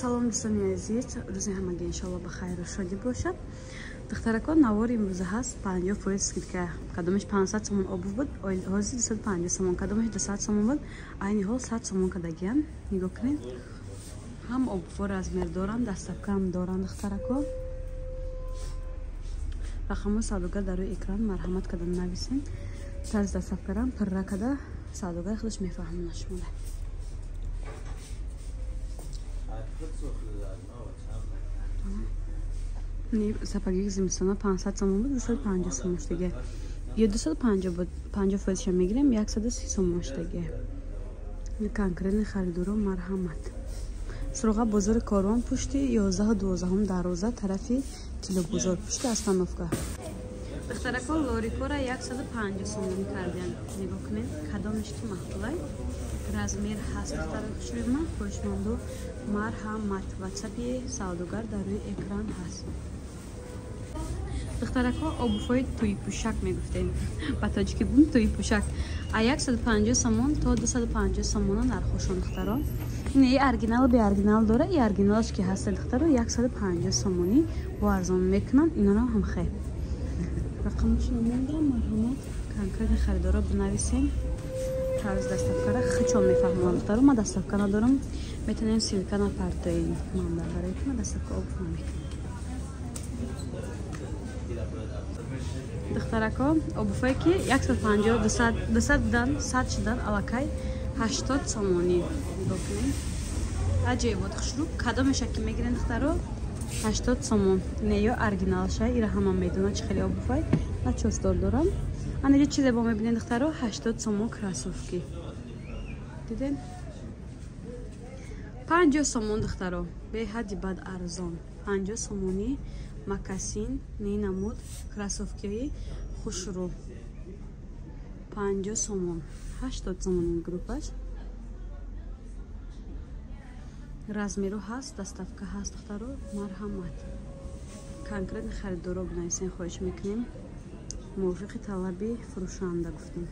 салом дӯстони азиз, рӯзи ҳамаga иншаллоҳ ба хайру шодӣ бошад. Духтаракон навори имрӯза ҳаст 50% скидка. Кадомаш 500 сомон обув буд, ҳозир 250 сомон, кадомаш 200 сомон буд, айни ҳол 100 сомон кадагиян. Нигоҳ кунед. Ҳам обувҳо размер доранд, дастафка ҳам доранд духтаракон. рақамҳои савдогар дар рӯи экран марҳамат када нависен. Тарз дастафкарам пирра када савдогар худаш мефаҳмонад шумода. Сапаги зимистона 500 сомон буд, 250 сомон штаге. Ё 250 буд, 50% мегирем, 130 сомон штаге. Конкретни харидорон марҳамат. Суроға бозори Корвон пушти 11-12 дароза тарафи Килобозор пушти остановка. Духтаракон лорикора 150 сомон кардем. Нигоҳ кунед, кадомиш ки махтулай. Размер ҳаст духтарак шурима, хушманду марҳамат. WhatsApp-и савдогар дар рӯи экран ҳаст. Духтаракон обувҳои туи пӯшак мегуфтем. Ба тоҷики бум туи пӯшак. А 150 сомон то 250 сомон нархошон духтарон. Ин оригинал бе оригинал дора, и оригиналш ки ҳаст духтаро 150 сомони бо арзон мекунам, инонам ҳам хай. Рақамш намондам, марҳамат, конкретни харидоро бинависем. Тарз дастафкара хичон мефаҳмонам духтаро, ма дастафка надорам, метавонем силка на партои манда барои ки ма дастафка обув намекунам. Духтаракон обувҳое ки 150 200 будан 100 шудан алакай 80 сомони. Нигоҳ кунед. Аҷоибот хушрӯ. Кадомеша ки мегирен духтаро 80 сомон. Не ё оригиналша, ира ҳама медонад чи хеле обувҳой. На чостор дорам. Анаҷо чи зебо мебинед духтаро 80 сомон кроссовки. Диден? 50 сомон духтаро. Беҳади бад арзон. 50 сомони макасин, не намуд, кроссовкиҳои хушрӯ. 50 сомон. 80 сомон ин группаш. Размеру ҳаст, дастафка ҳаст духтаро, марҳамат. Конкретни харидоро бинависен, хоҳиш мекунем. Мувофиқи талаби фурӯшанда гуфтем.